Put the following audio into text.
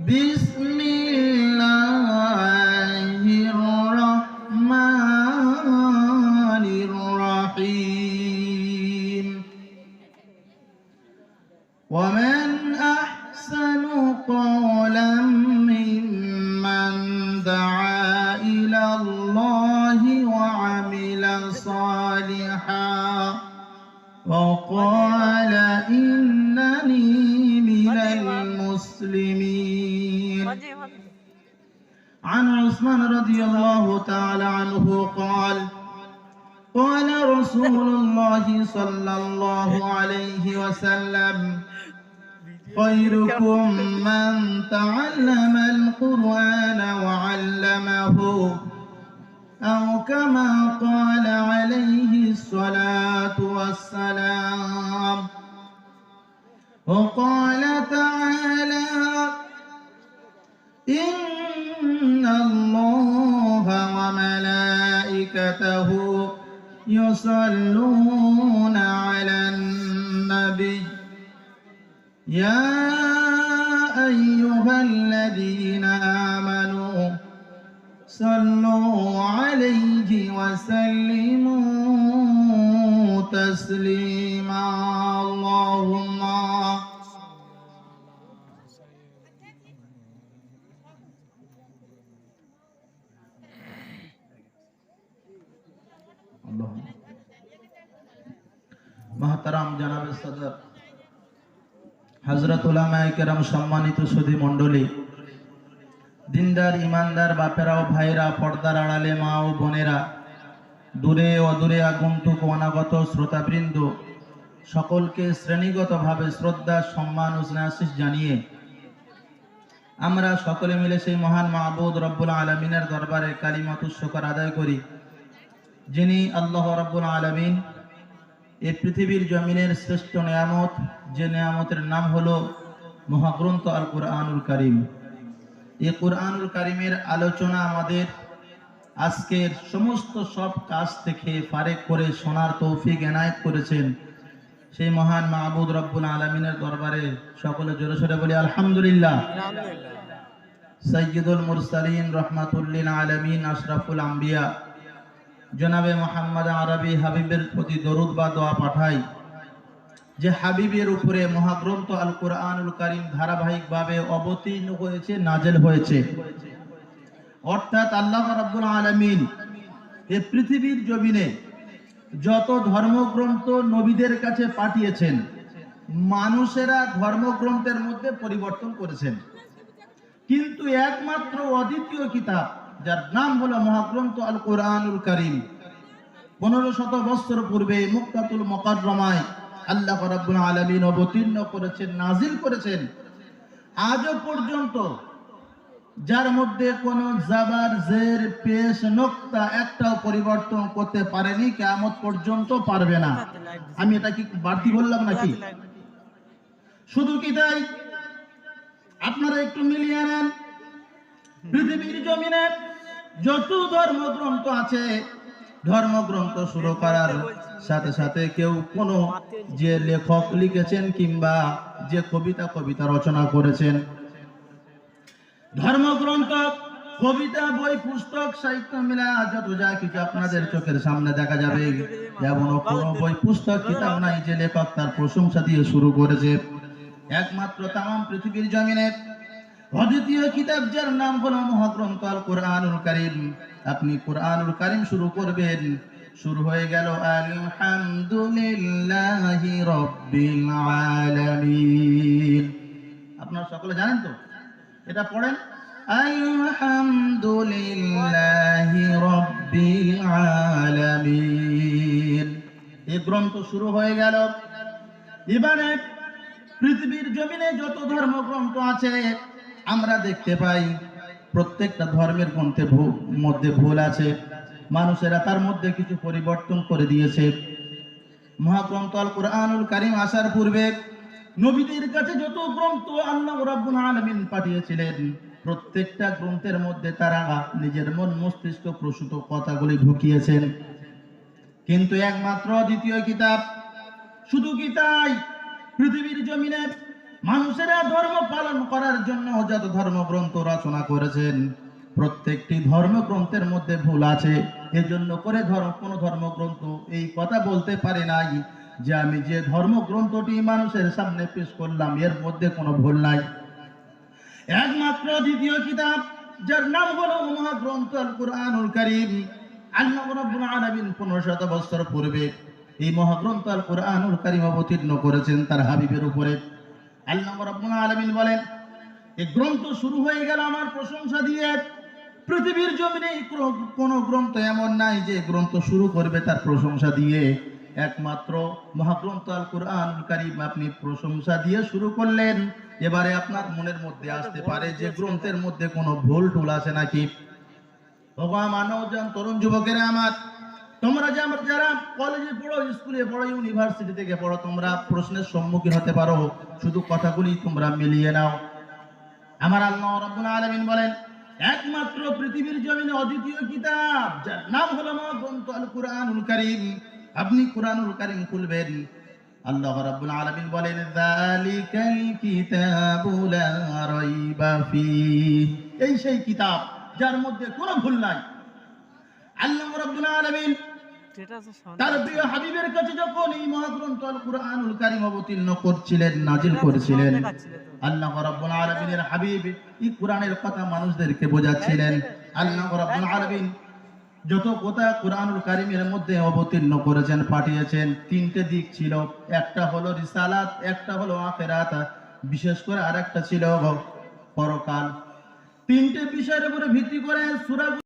বিসমিল্লাহির রহমানির রহিম। ومن أحسن قولا ممن دعا إلى الله وعمل صالحا وقال إنني من المسلمين. عن عثمان رضي الله تعالى عنه قال قال رسول الله صلى الله عليه وسلم خيركم من تعلم القرآن وعلمه أو كما قال عليه الصلاة والسلام. وقال تعالى إن الله وملائكته يصلون على النبي يا أيها الذين آمنوا صلوا عليه وسلموا تسليما. اللهم محترم جناب सदर हजरत उलामाए केराम सम्मानित सुधी मंडली दिनदार ईमानदार बापेरा ओ भाईरा पर्दार आड़ाले मा ओ बोनेरा दूरे अदूरे आगुन्तुक अनागत श्रोताबृंद सकलके श्रेणीगत भावे श्रद्धा सम्मान ओ स्नेहाशीष जानिए आमरा सकले मिले सेई महान माबुद रब्बुल आलामीनेर दरबारे कालिमातुश शुकर आदाय करी जिनी आल्लाह रब्बुल आलामीन ए पृथिवीर जमीनेर श्रेष्ठ नियामत जे नियामतेर नाम हलो महाग्रंथ आल कुरआनुल कारीम। ये कुरआनुल कारीमेर आलोचना आमादेर आजकेर समस्त सब काज थेके फारेक करे शोनार तौफिक एनायत करेछेन सेई महान माबुद रब्बुल आलामीनेर दरबारे सकले जोरे सोरे बोली आलहामदुलिल्लाह। सय्यिदुल मुरसालिन रहमातुल लिल आलामीन अशराफुल आम्बिया जनाबे मोहम्मद आरबी हाबिबेर प्रति दरूद बा दोया पाठाई जे हाबिबेर उपरे महाग्रंथ आल कुरआनुल कारीम धाराबाहिक भावे अवतीर्ण हयेछे नाजिल हयेछे अर्थात आल्लाह रब्बुल आलामीन ए पृथिवीर जमीने যত ধর্মগ্রন্থ নবীদের কাছে পাঠিয়েছেন মানুষেরা ধর্মগ্রন্থের মধ্যে পরিবর্তন করেছেন কিন্তু একমাত্র অদ্বিতীয় কিতাব যার নাম হলো মহাগ্রন্থ আল কুরআনুল কারীম 1500 বছর পূর্বে মুক্কাতুল মুকাররমায় আল্লাহ রাব্বুল আলামিন অবতীর্ণ করেছেন নাজিল করেছেন আজও পর্যন্ত যার মধ্যে কোনো জাবার জের পেশ নুক্তা একটাও পরিবর্তন করতে পারেনি কিয়ামত পর্যন্ত পারবে না। আমি এটা কি বাড়তি বললাম নাকি? শুধু কি তাই? আপনারা একটু মিলিয়ে নেন পৃথিবীর জমিনে যত ধর্মগ্রন্থ আছে ধর্মগ্রন্থ শুরু করার সাথে সাথে কেউ কোনো যে লেখক লিখেছেন কিংবা যে কবিতা রচনা করেছেন ধর্মগ্রন্থ কবিতা বই পুস্তক সাহিত্য মিলা যত যা কিছু আপনাদের চোখের সামনে দেখা যাবে যেমন কোনো বই পুস্তক কিতাব নাই যে লেখক তার প্রশংসা দিয়ে শুরু করেছে একমাত্র তামাম পৃথিবীর জমিনে অদ্বিতীয় কিতাব যার নাম হলো মহাগ্রন্থ আল কুরআনুল কারীম। আপনি কুরআনুল কারীম শুরু করবেন শুরু হয়ে গেল আলহামদুলিল্লাহি রাব্বিল আলামিন। আপনারা সকলে জানেন তো এটা পড়েন আলহামদুলিল্লাহি রাব্বিল আলামিন। এই গ্রন্থ শুরু হয়ে গেল। এবারে পৃথিবীর জমিনে যত ধর্মগ্রন্থ আছে আমরা দেখতে পাই প্রত্যেকটা ধর্মের গ্রন্থের মধ্যে ভুল আছে মানুষেরা তার মধ্যে কিছু পরিবর্তন করে দিয়েছে। মহাগ্রন্থ আল কুরআনুল কারীম আসার পূর্বে নবীদের কাছে যত গ্রন্থ আল্লাহ রাব্বুল আলামিন পাঠিয়েছিলেন প্রত্যেকটা গ্রন্থের মধ্যে তারা নিজের মন মস্তিষ্ক প্রসূত কথাগুলি ঢুকিয়েছেন কিন্তু একমাত্র দ্বিতীয় কিতাব শুধু কি তাই পৃথিবীর জমিনে মানুষেরা ধর্ম পালন করার জন্য যত ধর্মগ্রন্থ রচনা করেছেন, প্রত্যেকটি ধর্মগ্রন্থের মধ্যে ভুল আছে। এজন্য করে কোন ধর্মগ্রন্থ এই কথা বলতে পারে নাই যে আমি যে ধর্মগ্রন্থটি মানুষের সামনে পেশ করলাম এর মধ্যে কোনো ভুল নাই। একমাত্র দ্বিতীয় কিতাব যার নাম হলো মহাগ্রন্থ আল কুরআনুল কারীম, আল্লাহ রাব্বুল আলামিন 1500 বছর পূর্বে এই মহাগ্রন্থ আল কুরআনুল কারীম অবতীর্ণ করেছেন তার হাবিবের উপরে। আল্লাহ রাব্বুল আলামিন বলেন, এই গ্রন্থ শুরু হয়ে গেল আমার প্রশংসা দিয়ে। পৃথিবীর জমিনে কোন গ্রন্থ এমন নাই যে গ্রন্থ শুরু করবে তার প্রশংসা দিয়ে। একমাত্র মহাগ্রন্থ আল কুরআনুল কারীম আপনি প্রশংসা দিয়ে শুরু করলেন। এবারে আপনার মনের মধ্যে আসতে পারে যে গ্রন্থের মধ্যে কোনো ভুল টুল আছে নাকি। মানবজন তরুণ যুবকেরা আমার, তোমরা যারা কলেজে পড়ো, স্কুলে পড়ো, ইউনিভার্সিটি থেকে পড়ো, তোমরা প্রশ্নের সম্মুখীন হতে পারো। শুধু কথাগুলি তোমরা মিলিয়ে নাও। আমার আল্লাহ রাব্বুল আলামিন বলেন, একমাত্র পৃথিবীর জমিনে অদ্বিতীয় কিতাব যার নাম হলো মহাগ্রন্থ আল কুরআনুল কারীম। আপনি কুরআনুল কারীম খুলবেন, আল্লাহ রাব্বুল আলামিন বলেন, যালিকাল কিতাবু লা রাইবা ফীহ, এই সেই কিতাব যার মধ্যে কোনো ভুল নাই। আল্লাহ রাব্বুল আলামিন তার প্রিয় হাবিবের কাছে যখন এই মহাগ্রন্থ আল কুরআনুল কারীম অবতীর্ণ করছিলেন, নাজিল করেছিলেন, আল্লাহ রাব্বুল আলামিনের হাবিব এই কোরআনের কথা মানুষদেরকে বোঝাচ্ছিলেন। আল্লাহ রাব্বুল আলামিন যত কথা কুরআনুল কারীমের মধ্যে অবতীর্ণ করেছেন, পাঠিয়েছেন, তিনটে দিক ছিল। একটা হলো রিসালাত, একটা হলো আখিরাত, বিশেষ করে আরেকটা ছিল পরকাল। তিনটে বিষয়ের উপরে ভিত্তি করে সূরা